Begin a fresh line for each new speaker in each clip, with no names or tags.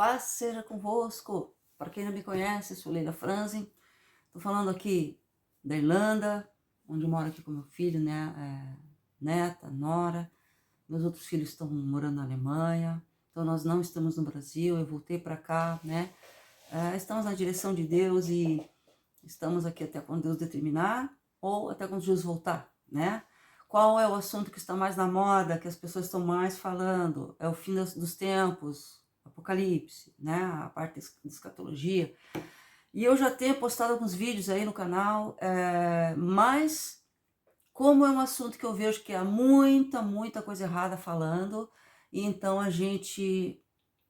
Paz seja convosco. Para quem não me conhece, sou Leila Franzen. Estou falando aqui da Irlanda, onde eu moro aqui com meu filho, né? Neta, nora. Meus outros filhos estão morando na Alemanha. Então nós não estamos no Brasil. Eu voltei para cá, né? Estamos na direção de Deus e estamos aqui até quando Deus determinar ou até quando Jesus voltar, né? Qual é o assunto que está mais na moda, que as pessoas estão mais falando? É o fim dos tempos, Apocalipse, né? A parte de escatologia. E eu já tenho postado alguns vídeos aí no canal, mas como é um assunto que eu vejo que há muita coisa errada falando, e então a gente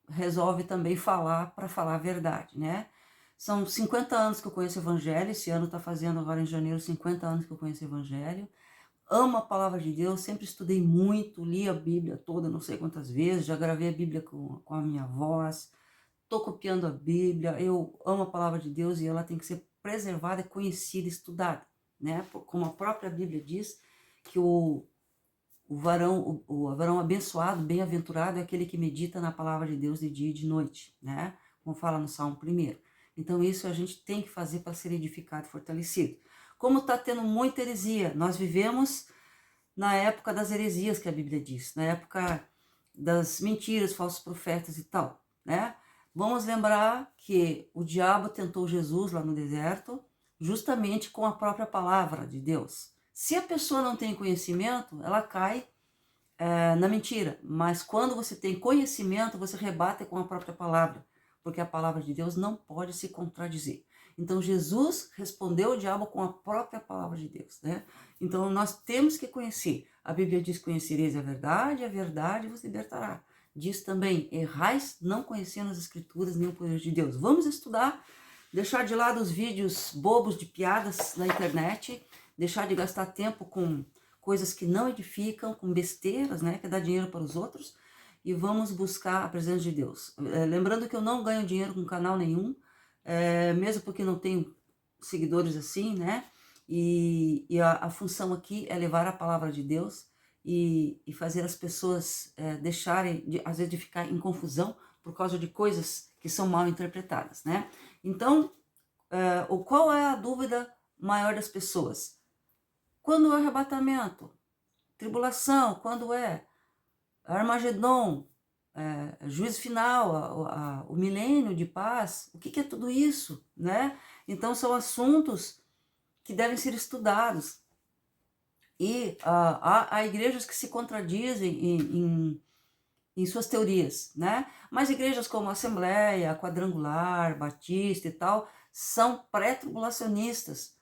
resolve também falar para falar a verdade, né? São 50 anos que eu conheço o Evangelho, esse ano está fazendo agora em janeiro 50 anos que eu conheço o Evangelho. Amo a palavra de Deus, sempre estudei muito, li a Bíblia toda, não sei quantas vezes, já gravei a Bíblia com a minha voz, estou copiando a Bíblia, eu amo a palavra de Deus e ela tem que ser preservada, conhecida, estudada, né? Como a própria Bíblia diz, que o varão abençoado, bem-aventurado é aquele que medita na palavra de Deus de dia e de noite, né? Como fala no Salmo 1. Então isso a gente tem que fazer para ser edificado e fortalecido. Como está tendo muita heresia, nós vivemos na época das heresias que a Bíblia diz, na época das mentiras, falsos profetas e tal, né? Vamos lembrar que o diabo tentou Jesus lá no deserto, justamente com a própria palavra de Deus. Se a pessoa não tem conhecimento, ela cai na mentira, mas quando você tem conhecimento, você rebate com a própria palavra, porque a palavra de Deus não pode se contradizer. Então Jesus respondeu ao diabo com a própria palavra de Deus, né? Então nós temos que conhecer. A Bíblia diz: conhecereis a verdade vos libertará. Diz também: errais não conhecendo as escrituras nem o poder de Deus. Vamos estudar, deixar de lado os vídeos bobos de piadas na internet, deixar de gastar tempo com coisas que não edificam, com besteiras, né, que dá dinheiro para os outros, e vamos buscar a presença de Deus. Lembrando que eu não ganho dinheiro com canal nenhum, mesmo porque não tenho seguidores assim, né, e a função aqui é levar a palavra de Deus e fazer as pessoas deixarem, às vezes, de ficar em confusão por causa de coisas que são mal interpretadas, né. Então, qual é a dúvida maior das pessoas? Quando é o arrebatamento? Tribulação, quando é? Armagedon, juízo final, o milênio de paz, o que é tudo isso, né? Então são assuntos que devem ser estudados. E há igrejas que se contradizem em suas teorias, né? Mas igrejas como Assembleia, Quadrangular, Batista e tal, são pré-tribulacionistas.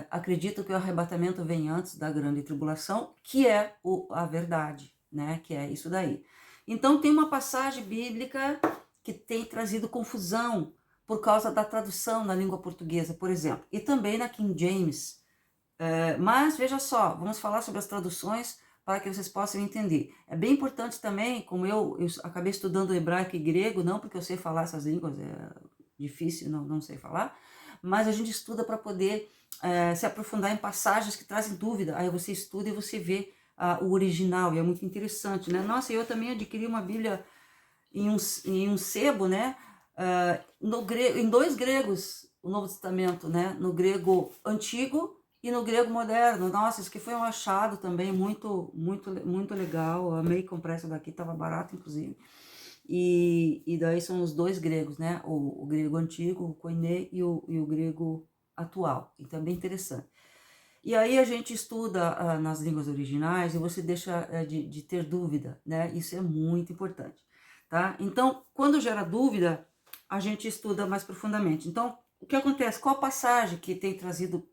Acredito que o arrebatamento vem antes da grande tribulação, que é a verdade, né? Que é isso daí. Então tem uma passagem bíblica que tem trazido confusão por causa da tradução na língua portuguesa, por exemplo, e também na King James. Mas veja só, vamos falar sobre as traduções para que vocês possam entender. É bem importante também, como eu acabei estudando hebraico e grego, não porque eu sei falar essas línguas, é difícil, não sei falar, mas a gente estuda para poder se aprofundar em passagens que trazem dúvida. Aí você estuda e você vê o original, e é muito interessante, né? Nossa, eu também adquiri uma Bíblia em um sebo, né? Em dois gregos, o Novo Testamento, né? No grego antigo e no grego moderno. Nossa, isso que foi um achado também muito legal. Eu amei comprar essa daqui, estava barato, inclusive. E daí são os dois gregos, né? O grego antigo, o koiné, e o grego atual. Então é bem interessante. E aí a gente estuda nas línguas originais e você deixa de ter dúvida, né? Isso é muito importante, tá? Então, quando gera dúvida, a gente estuda mais profundamente. Então, o que acontece? Qual a passagem que tem trazido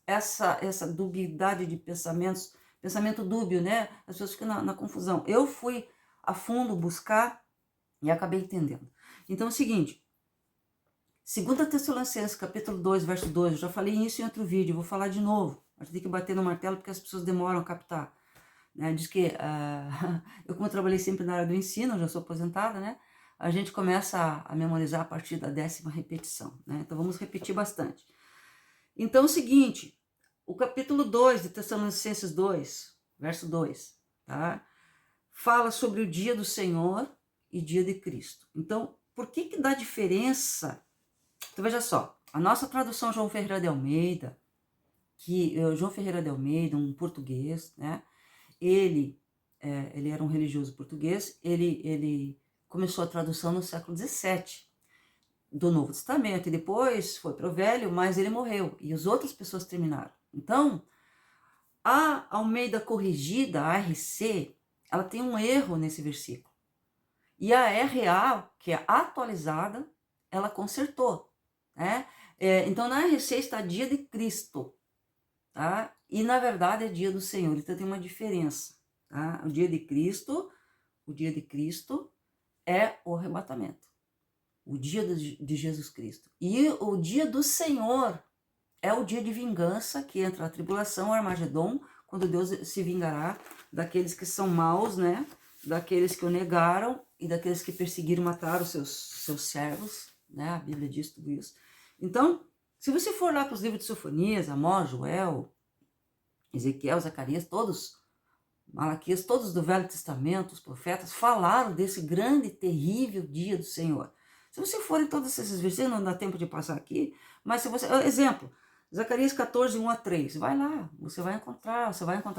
essa dubiedade de pensamentos, pensamento dúbio, né? As pessoas ficam na confusão. Eu fui a fundo buscar e acabei entendendo. Então é o seguinte, 2 Tessalonicenses, capítulo 2, verso 2, eu já falei isso em outro vídeo, vou falar de novo. A gente tem que bater no martelo porque as pessoas demoram a captar. Né? Diz que, eu como eu trabalhei sempre na área do ensino, já sou aposentada, né? A gente começa a memorizar a partir da 10ª repetição, né? Então vamos repetir bastante. Então é o seguinte, o capítulo 2 de Tessalonicenses 2, verso 2, tá? Fala sobre o dia do Senhor e dia de Cristo. Então, por que que dá diferença? Então, veja só, a nossa tradução João Ferreira de Almeida, João Ferreira de Almeida, um português, né? Ele era um religioso português, ele começou a tradução no século XVII do Novo Testamento, e depois foi para o Velho, mas ele morreu, e as outras pessoas terminaram. Então, a Almeida Corrigida, a RC, ela tem um erro nesse versículo. E a RA, que é atualizada, ela consertou, né? Então, na RC está dia de Cristo, tá? E, na verdade, é dia do Senhor. Então, tem uma diferença, tá? O dia de Cristo é o arrebatamento, o dia de Jesus Cristo. E o dia do Senhor é o dia de vingança, que entra a tribulação, o Armagedon, quando Deus se vingará daqueles que são maus, né? Daqueles que o negaram e daqueles que perseguiram, mataram os seus servos, né? A Bíblia diz tudo isso. Então, se você for lá para os livros de Sofonias, Amós, Joel, Ezequiel, Zacarias, todos, Malaquias, todos do Velho Testamento, os profetas, falaram desse grande, terrível dia do Senhor. Se você for em todos esses versículos, não dá tempo de passar aqui, mas se você... Exemplo, Zacarias 14, 1 a 3, vai lá, você vai encontrar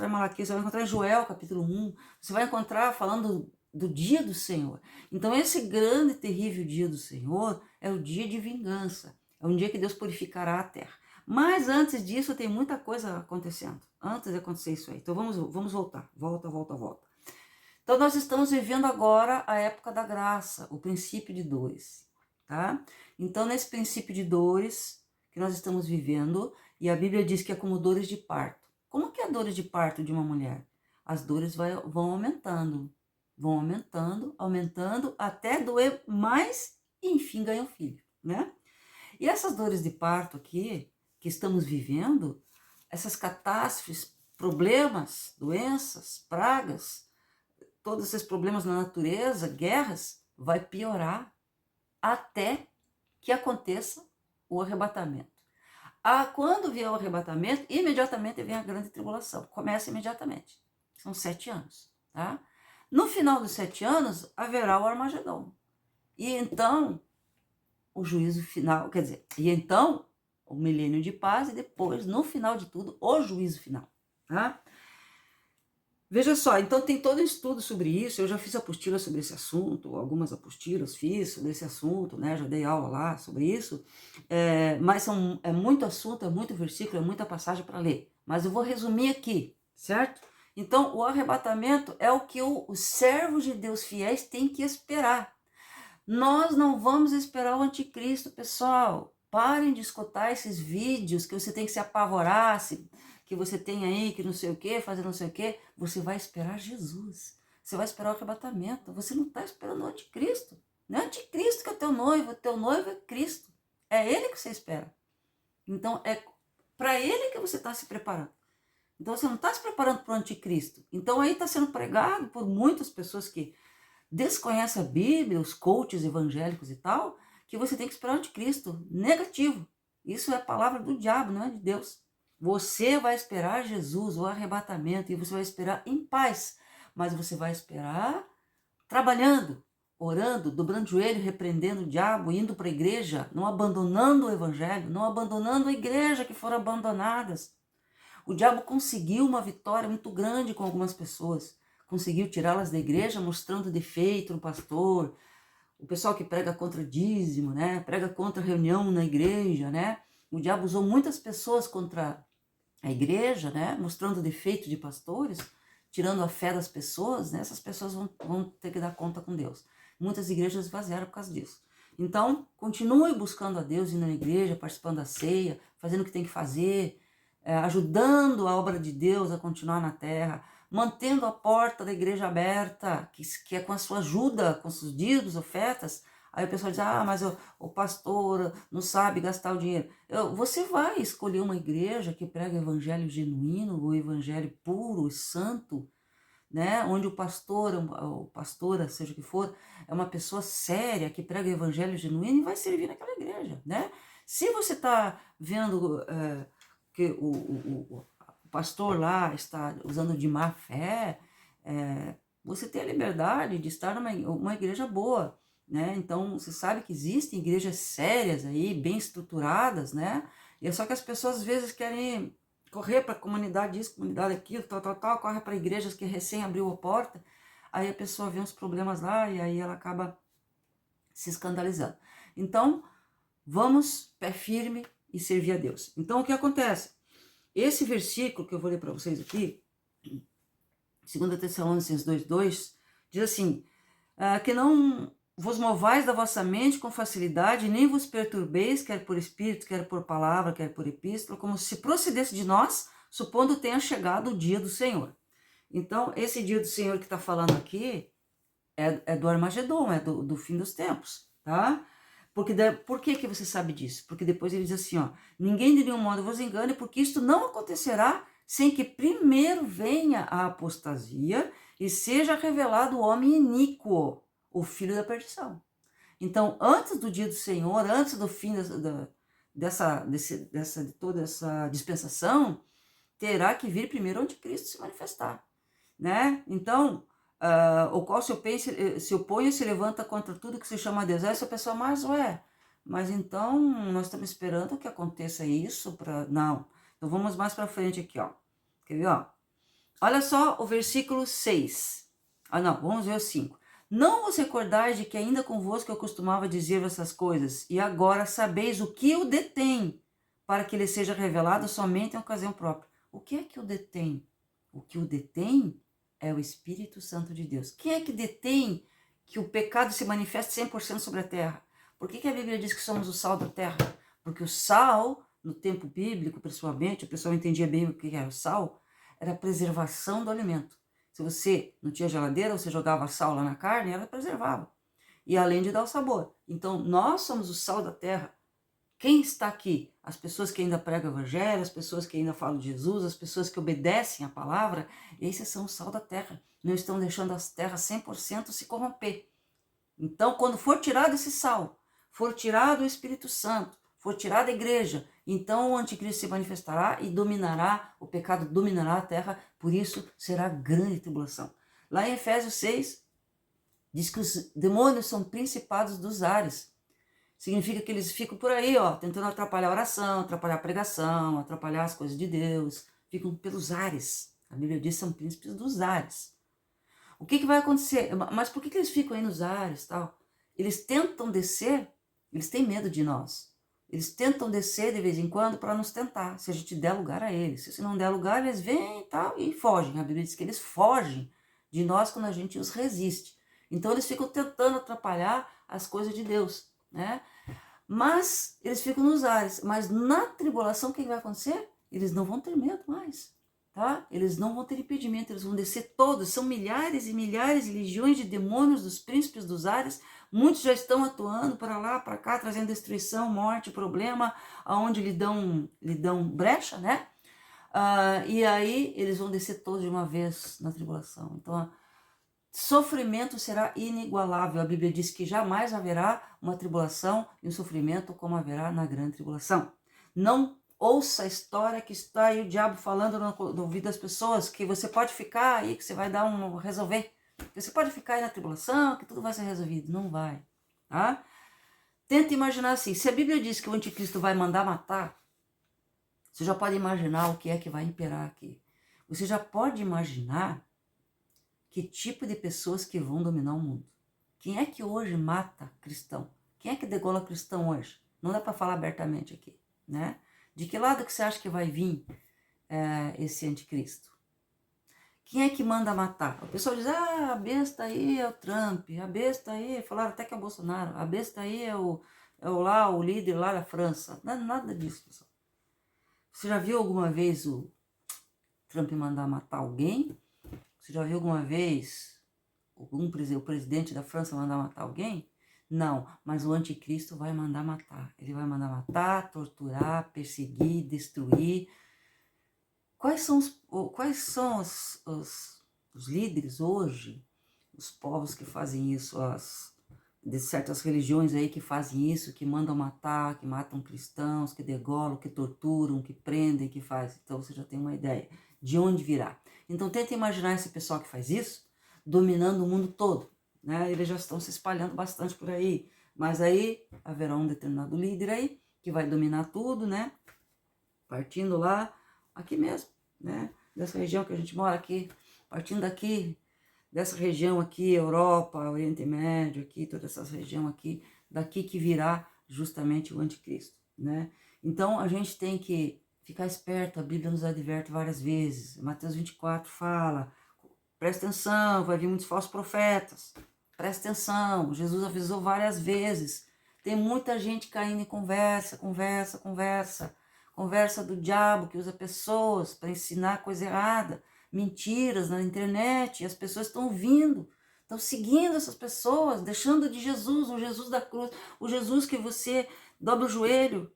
em Malaquias, você vai encontrar em Joel, capítulo 1, você vai encontrar falando do dia do Senhor. Então, esse grande, terrível dia do Senhor é o dia de vingança, é um dia que Deus purificará a terra. Mas antes disso, tem muita coisa acontecendo, antes de acontecer isso aí. Então, vamos voltar, volta. Então, nós estamos vivendo agora a época da graça, o princípio de dores, tá? Então, nesse princípio de dores que nós estamos vivendo, e a Bíblia diz que é como dores de parto. Como que é dores de parto de uma mulher? As dores vão aumentando, até doer mais e, enfim, ganha um filho, né? E essas dores de parto aqui, que estamos vivendo, essas catástrofes, problemas, doenças, pragas, todos esses problemas na natureza, guerras, vai piorar até que aconteça o arrebatamento. Quando vier o arrebatamento, imediatamente vem a grande tribulação. Começa imediatamente. São 7 anos, tá? No final dos 7 anos, haverá o Armagedon. E então, o juízo final, quer dizer, e então, o milênio de paz, e depois, no final de tudo, o juízo final, tá? Veja só, então tem todo um estudo sobre isso, eu já fiz apostila sobre esse assunto, algumas apostilas fiz sobre esse assunto, né, já dei aula lá sobre isso, mas é muito assunto, é muito versículo, é muita passagem para ler, mas eu vou resumir aqui, certo? Então, o arrebatamento é o que os servos de Deus fiéis têm que esperar. Nós não vamos esperar o anticristo, pessoal. Parem de escutar esses vídeos que você tem que se apavorar, que você tem aí, que não sei o que, fazer não sei o que. Você vai esperar Jesus. Você vai esperar o arrebatamento. Você não está esperando o anticristo. Não é o anticristo que é teu noivo é Cristo. É ele que você espera. Então, é para ele que você está se preparando. Então, você não está se preparando para o anticristo. Então, aí está sendo pregado por muitas pessoas que desconhecem a Bíblia, os coaches evangélicos e tal, que você tem que esperar o anticristo. Negativo. Isso é a palavra do diabo, não é de Deus. Você vai esperar Jesus, o arrebatamento, e você vai esperar em paz. Mas você vai esperar trabalhando, orando, dobrando o joelho, repreendendo o diabo, indo para a igreja, não abandonando o evangelho, não abandonando a igreja que foram abandonadas. O diabo conseguiu uma vitória muito grande com algumas pessoas. Conseguiu tirá-las da igreja mostrando defeito no pastor. O pessoal que prega contra dízimo, né? Prega contra reunião na igreja, né? O diabo usou muitas pessoas contra a igreja, né? Mostrando defeito de pastores, tirando a fé das pessoas, né? Essas pessoas vão ter que dar conta com Deus. Muitas igrejas esvaziaram por causa disso. Então, continue buscando a Deus, indo na igreja, participando da ceia, fazendo o que tem que fazer, ajudando a obra de Deus a continuar na terra, mantendo a porta da igreja aberta, que é com a sua ajuda, com os seus dízimos, ofertas. Aí o pessoal diz, mas o pastor não sabe gastar o dinheiro. Você vai escolher uma igreja que prega o evangelho genuíno, o evangelho puro e santo, né? Onde o pastor, ou pastora, seja o que for, é uma pessoa séria, que prega o evangelho genuíno e vai servir naquela igreja, né? Se você está vendo que o pastor lá está usando de má fé, você tem a liberdade de estar uma igreja boa, né? Então, você sabe que existem igrejas sérias aí, bem estruturadas, né? E é só que as pessoas às vezes querem correr para a comunidade isso, comunidade aquilo, tal, corre para igrejas que recém abriu a porta, aí a pessoa vê uns problemas lá e aí ela acaba se escandalizando. Então, vamos pé firme e servir a Deus. Então, o que acontece? Esse versículo que eu vou ler para vocês aqui, 2 Tessalonicenses 2:2, diz assim, que não vos movais da vossa mente com facilidade, nem vos perturbeis, quer por espírito, quer por palavra, quer por epístola, como se procedesse de nós, supondo tenha chegado o dia do Senhor. Então, esse dia do Senhor que está falando aqui é do Armagedon, é do fim dos tempos, tá? Por que você sabe disso? Porque depois ele diz assim, ó, ninguém de nenhum modo vos engane, porque isto não acontecerá sem que primeiro venha a apostasia e seja revelado o homem iníquo, o filho da perdição. Então, antes do dia do Senhor, antes do fim de toda essa dispensação, terá que vir primeiro o anticristo se manifestar, né? Então, o qual se opõe e se levanta contra tudo que se chama Deus. Aí essa pessoa, mas então nós estamos esperando que aconteça isso para... Não. Então vamos mais para frente aqui, ó. Quer ver, ó? Olha só o versículo 6. Não, vamos ver o 5. Não vos recordais de que ainda convosco eu costumava dizer essas coisas, e agora sabeis o que o detém, para que ele seja revelado somente em ocasião própria. O que é que o detém? O que o detém é o Espírito Santo de Deus. Quem é que detém que o pecado se manifeste 100% sobre a terra? Por que a Bíblia diz que somos o sal da terra? Porque o sal, no tempo bíblico, principalmente, o pessoal entendia bem o que era o sal, era a preservação do alimento. Se você não tinha geladeira, você jogava sal lá na carne, ela preservava. E além de dar o sabor. Então, nós somos o sal da terra. Quem está aqui? As pessoas que ainda pregam o evangelho, as pessoas que ainda falam de Jesus, as pessoas que obedecem a palavra, esses são o sal da terra. Não estão deixando as terras 100% se corromper. Então, quando for tirado esse sal, for tirado o Espírito Santo, for tirada a igreja, então o anticristo se manifestará e dominará, o pecado dominará a terra, por isso será grande tribulação. Lá em Efésios 6, diz que os demônios são principados dos ares. Significa que eles ficam por aí, ó, tentando atrapalhar a oração, atrapalhar a pregação, atrapalhar as coisas de Deus. Ficam pelos ares. A Bíblia diz que são príncipes dos ares. O que vai acontecer? Mas por que eles ficam aí nos ares, tal? Eles tentam descer, eles têm medo de nós. Eles tentam descer de vez em quando para nos tentar, se a gente der lugar a eles. Se não der lugar, eles vêm e tal e fogem. A Bíblia diz que eles fogem de nós quando a gente os resiste. Então eles ficam tentando atrapalhar as coisas de Deus, né? Mas eles ficam nos ares. Mas na tribulação, o que vai acontecer? Eles não vão ter medo mais, tá? Eles não vão ter impedimento, eles vão descer todos. São milhares e milhares e legiões de demônios dos príncipes dos ares. Muitos já estão atuando para lá, para cá, trazendo destruição, morte, problema, aonde lhe dão brecha, né? E aí eles vão descer todos de uma vez na tribulação. Então, sofrimento será inigualável. A Bíblia diz que jamais haverá uma tribulação e um sofrimento como haverá na grande tribulação. Não ouça a história que está aí o diabo falando no ouvido das pessoas, que você pode ficar aí, que você vai dar resolver. Você pode ficar aí na tribulação, que tudo vai ser resolvido. Não vai, tá? Tenta imaginar assim, se a Bíblia diz que o anticristo vai mandar matar, você já pode imaginar o que é que vai imperar aqui. Você já pode imaginar que tipo de pessoas que vão dominar o mundo. Quem é que hoje mata cristão? Quem é que degola cristão hoje? Não dá para falar abertamente aqui, né? De que lado que você acha que vai vir esse anticristo? Quem é que manda matar? O pessoal diz, a besta aí é o Trump, a besta aí, falaram até que é o Bolsonaro, a besta aí é o líder lá da França. Não é nada disso, pessoal. Você já viu alguma vez o Trump mandar matar alguém? Você já viu alguma vez o presidente da França mandar matar alguém? Não, mas o anticristo vai mandar matar. Ele vai mandar matar, torturar, perseguir, destruir. Quais são os líderes hoje, os povos que fazem isso, de certas religiões aí que fazem isso, que mandam matar, que matam cristãos, que degolam, que torturam, que prendem, que fazem. Então você já tem uma ideia de onde virá. Então tenta imaginar esse pessoal que faz isso dominando o mundo todo, né? Eles já estão se espalhando bastante por aí, mas aí haverá um determinado líder aí que vai dominar tudo, né? Partindo lá, aqui mesmo, né? Dessa região que a gente mora aqui, partindo daqui, dessa região aqui, Europa, Oriente Médio, aqui, toda essa região aqui, daqui que virá justamente o anticristo, né? Então, a gente tem que ficar esperto, a Bíblia nos adverte várias vezes. Mateus 24 fala, presta atenção, vai vir muitos falsos profetas, presta atenção, Jesus avisou várias vezes. Tem muita gente caindo em conversa do diabo que usa pessoas para ensinar coisa errada, mentiras na internet, e as pessoas estão ouvindo, estão seguindo essas pessoas, deixando de Jesus, o Jesus da cruz, o Jesus que você dobra o joelho,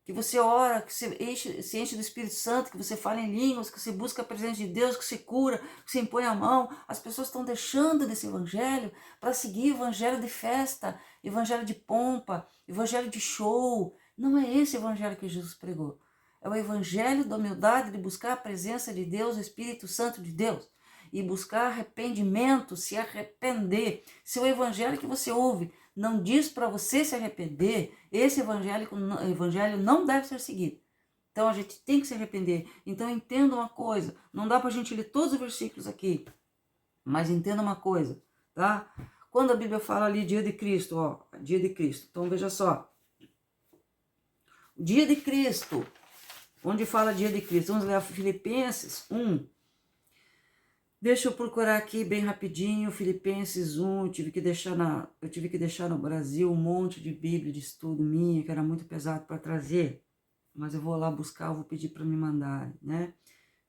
que você ora, que você se enche do Espírito Santo, que você fala em línguas, que você busca a presença de Deus, que você cura, que você impõe a mão. As pessoas estão deixando desse evangelho para seguir evangelho de festa, evangelho de pompa, evangelho de show. Não é esse evangelho que Jesus pregou. É o evangelho da humildade, de buscar a presença de Deus, o Espírito Santo de Deus, e buscar arrependimento, se arrepender. Se o evangelho que você ouve não diz para você se arrepender, esse evangelho não deve ser seguido. Então a gente tem que se arrepender. Então entenda uma coisa, não dá para a gente ler todos os versículos aqui, mas entenda uma coisa, tá? Quando a Bíblia fala ali dia de Cristo, ó, dia de Cristo. Então veja só, o dia de Cristo, onde fala dia de Cristo, vamos ler Filipenses 1. Deixa eu procurar aqui bem rapidinho, Filipenses 1, eu tive que deixar no Brasil um monte de Bíblia de estudo minha, que era muito pesado para trazer, mas eu vou lá buscar, eu vou pedir para me mandar, né?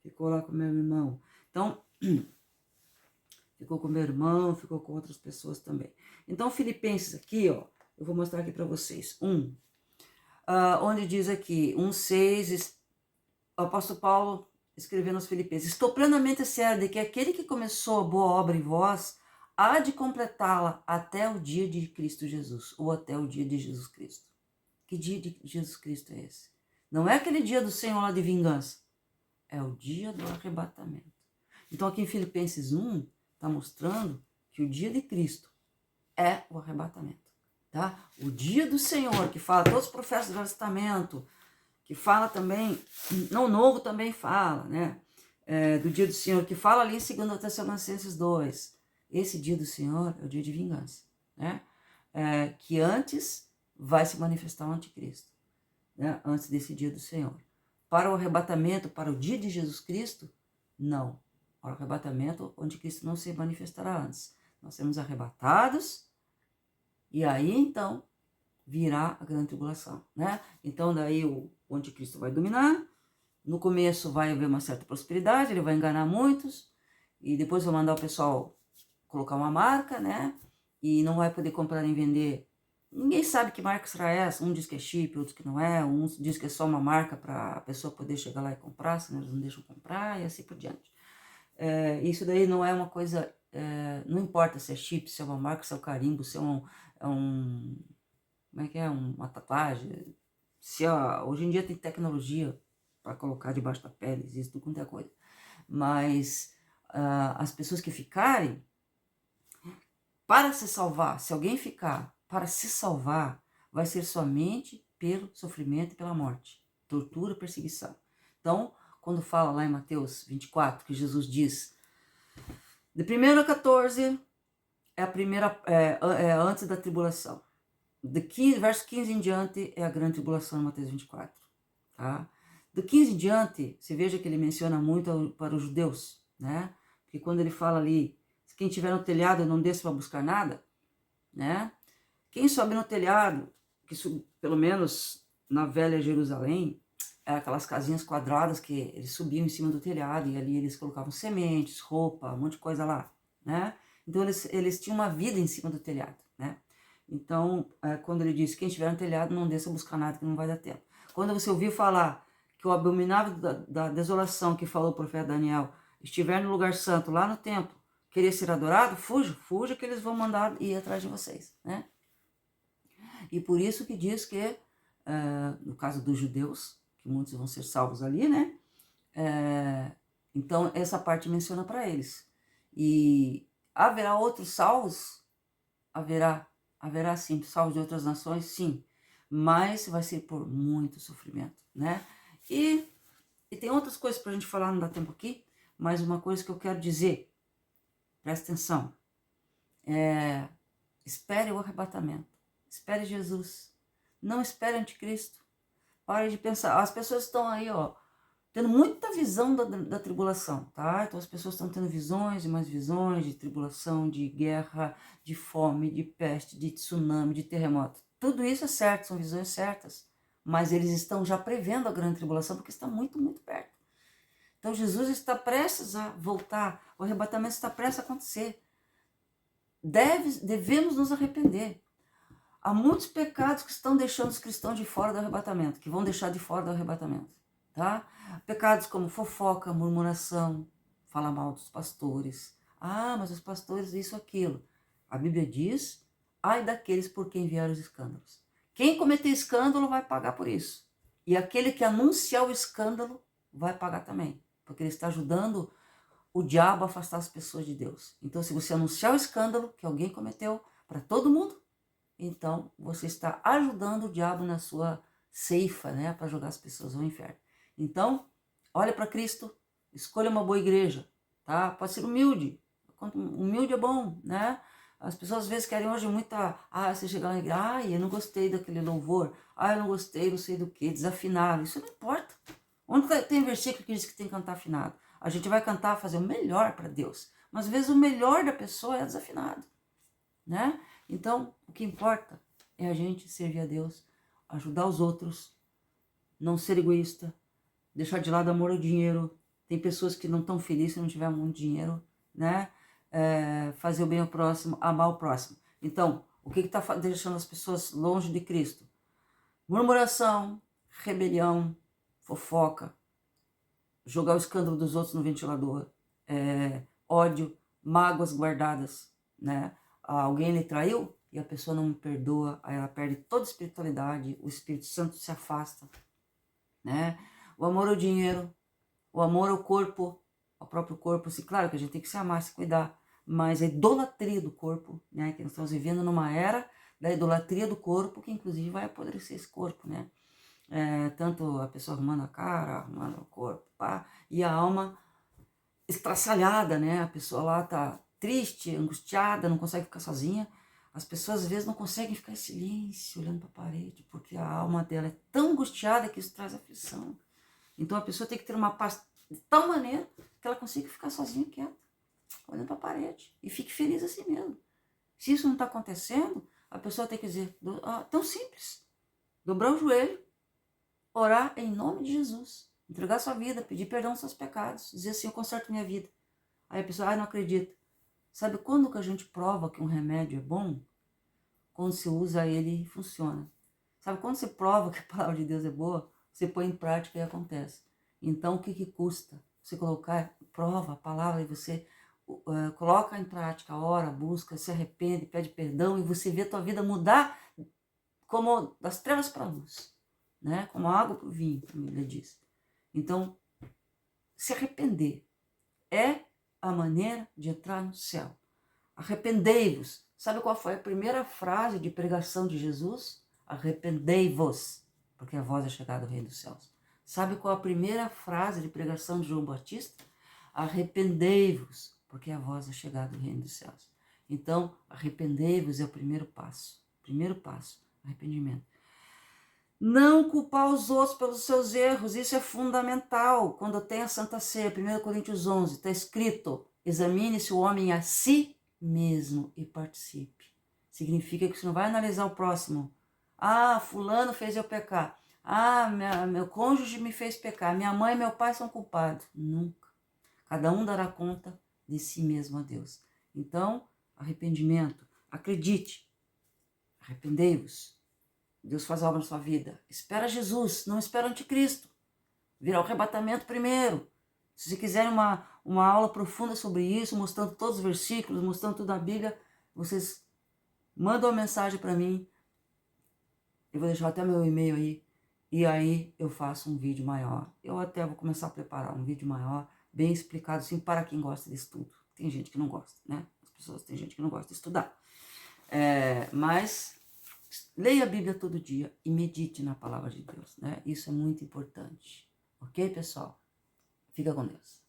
Ficou lá com meu irmão. Então, ficou com meu irmão, ficou com outras pessoas também. Então, Filipenses aqui, ó, eu vou mostrar aqui para vocês. Onde diz aqui, 1,6, o apóstolo Paulo escrevendo aos Filipenses: estou plenamente certo de que aquele que começou a boa obra em vós há de completá-la até o dia de Cristo Jesus, ou até o dia de Jesus Cristo. Que dia de Jesus Cristo é esse? Não é aquele dia do Senhor lá de vingança, é o dia do arrebatamento. Então aqui em Filipenses 1, está mostrando que o dia de Cristo é o arrebatamento, tá? O dia do Senhor, que fala todos os profetas do Velho Testamento, que fala também, no Novo também fala, né? Do dia do Senhor, que fala ali em 2 Tessalonicenses 2. Esse dia do Senhor é o dia de vingança, né? Que antes vai se manifestar o anticristo, né? Antes desse dia do Senhor. Para o arrebatamento, para o dia de Jesus Cristo, não. Para o arrebatamento, o anticristo não se manifestará antes. Nós seremos arrebatados, e aí então virá a grande tribulação, né? Então daí o anticristo vai dominar, no começo vai haver uma certa prosperidade, ele vai enganar muitos, e depois vai mandar o pessoal colocar uma marca, né? E não vai poder comprar nem vender. Ninguém sabe que marca será essa, um diz que é chip, outro que não é, um diz que é só uma marca para a pessoa poder chegar lá e comprar, senão eles não deixam comprar, e assim por diante. Isso daí não é uma coisa, não importa se é chip, se é uma marca, se é um carimbo, se é um como é que é, uma tatuagem, hoje em dia tem tecnologia para colocar debaixo da pele, existe tudo quanto é coisa, mas as pessoas que ficarem, para se salvar, se alguém ficar para se salvar, vai ser somente pelo sofrimento e pela morte, tortura, perseguição. Então, quando fala lá em Mateus 24, que Jesus diz, de 1 a 14, é antes da tribulação. Verso 15 em diante é a grande tribulação em Mateus 24. Tá? Do 15 em diante, você veja que ele menciona muito para os judeus, né? Porque quando ele fala ali, quem tiver no telhado não desça para buscar nada, né? Quem sobe no telhado, pelo menos na velha Jerusalém, aquelas casinhas quadradas que eles subiam em cima do telhado e ali eles colocavam sementes, roupa, um monte de coisa lá, né? Então eles tinham uma vida em cima do telhado, né? Então, quando ele diz, quem estiver no telhado não desça buscar nada que não vai dar tempo. Quando você ouviu falar que o abominável da desolação que falou o profeta Daniel estiver no lugar santo, lá no templo, querer ser adorado, fuja que eles vão mandar ir atrás de vocês, né? E por isso que diz que, no caso dos judeus, que muitos vão ser salvos ali, né? Então, essa parte menciona para eles. E Haverá outros salvos? Haverá sim, salvos de outras nações, sim, mas vai ser por muito sofrimento, né? E tem outras coisas para a gente falar, não dá tempo aqui, mas uma coisa que eu quero dizer, presta atenção, espere o arrebatamento, espere Jesus, não espere anticristo, pare de pensar, as pessoas estão aí, ó, tendo muita visão da tribulação, tá? Então as pessoas estão tendo visões e mais visões de tribulação, de guerra, de fome, de peste, de tsunami, de terremoto. Tudo isso é certo, são visões certas, mas eles estão já prevendo a grande tribulação porque está muito, muito perto. Então Jesus está prestes a voltar, o arrebatamento está prestes a acontecer. Devemos nos arrepender. Há muitos pecados que estão deixando os cristãos de fora do arrebatamento, que vão deixar de fora do arrebatamento, tá? Pecados como fofoca, murmuração, falar mal dos pastores. Ah, mas os pastores isso, aquilo. A Bíblia diz, ai daqueles por quem vieram os escândalos. Quem cometer escândalo vai pagar por isso. E aquele que anunciar o escândalo vai pagar também, porque ele está ajudando o diabo a afastar as pessoas de Deus. Então, se você anunciar o escândalo que alguém cometeu para todo mundo, então você está ajudando o diabo na sua ceifa, né, para jogar as pessoas ao inferno. Então, olha para Cristo, escolha uma boa igreja, tá? Pode ser humilde, humilde é bom, né? As pessoas às vezes querem hoje muita, você chegar na igreja, eu não gostei daquele louvor, eu não gostei, não sei do que, desafinado, isso não importa. Onde tem versículo que diz que tem que cantar afinado? A gente vai cantar, fazer o melhor para Deus, mas às vezes o melhor da pessoa é desafinado, né? Então, o que importa é a gente servir a Deus, ajudar os outros, não ser egoísta, deixar de lado amor ao dinheiro. Tem pessoas que não estão felizes se não tiver muito dinheiro, né? Fazer o bem ao próximo, amar o próximo. Então, o que está deixando as pessoas longe de Cristo? Murmuração, rebelião, fofoca, jogar o escândalo dos outros no ventilador, ódio, mágoas guardadas, né? Alguém lhe traiu e a pessoa não me perdoa, aí ela perde toda a espiritualidade, o Espírito Santo se afasta, né? O amor ao dinheiro, o amor ao corpo, ao próprio corpo, assim, claro que a gente tem que se amar, se cuidar, mas a idolatria do corpo, né? Que nós estamos vivendo numa era da idolatria do corpo, que inclusive vai apodrecer esse corpo, né? Tanto a pessoa arrumando a cara, arrumando o corpo, pá, e a alma estraçalhada, né? A pessoa lá tá triste, angustiada, não consegue ficar sozinha. As pessoas às vezes não conseguem ficar em silêncio, olhando para a parede, porque a alma dela é tão angustiada que isso traz aflição. Então a pessoa tem que ter uma paz de tal maneira que ela consiga ficar sozinha, quieta, olhando para a parede, e fique feliz assim mesmo. Se isso não está acontecendo, a pessoa tem que dizer, tão simples, dobrar o joelho, orar em nome de Jesus, entregar sua vida, pedir perdão dos seus pecados, dizer assim, eu conserto minha vida. Aí a pessoa, não acredita. Sabe quando que a gente prova que um remédio é bom? Quando se usa ele e funciona. Sabe quando você prova que a palavra de Deus é boa? Você põe em prática e acontece. Então o que custa? Você colocar, prova a palavra e você coloca em prática, ora, busca, se arrepende, pede perdão e você vê a tua vida mudar como das trevas para a luz, né? Como a água para o vinho, como a Bíblia diz. Então, se arrepender é a maneira de entrar no céu. Arrependei-vos. Sabe qual foi a primeira frase de pregação de Jesus? Arrependei-vos, porque a vós é chegado o reino dos céus. Sabe qual a primeira frase de pregação de João Batista? Arrependei-vos, porque a vós é chegado o reino dos céus. Então, arrependei-vos é o primeiro passo. Primeiro passo, arrependimento. Não culpar os outros pelos seus erros, isso é fundamental. Quando tem a Santa Ceia, 1 Coríntios 11, está escrito, examine-se o homem a si mesmo e participe. Significa que você não vai analisar o próximo. Fulano fez eu pecar. Meu cônjuge me fez pecar. Minha mãe e meu pai são culpados. Nunca. Cada um dará conta de si mesmo a Deus. Então, arrependimento. Acredite. Arrependei-vos. Deus faz obra na sua vida. Espera Jesus, não espera o anticristo. Virá o arrebatamento primeiro. Se você quiser uma aula profunda sobre isso, mostrando todos os versículos, mostrando tudo na Bíblia, vocês mandam uma mensagem para mim. Eu vou deixar até meu e-mail aí. E aí eu faço um vídeo maior. Eu até vou começar a preparar um vídeo maior, bem explicado, assim, para quem gosta disso tudo. Tem gente que não gosta, né? pessoas, tem gente que não gosta de estudar. Mas leia a Bíblia todo dia e medite na palavra de Deus, né? Isso é muito importante. Ok, pessoal? Fica com Deus.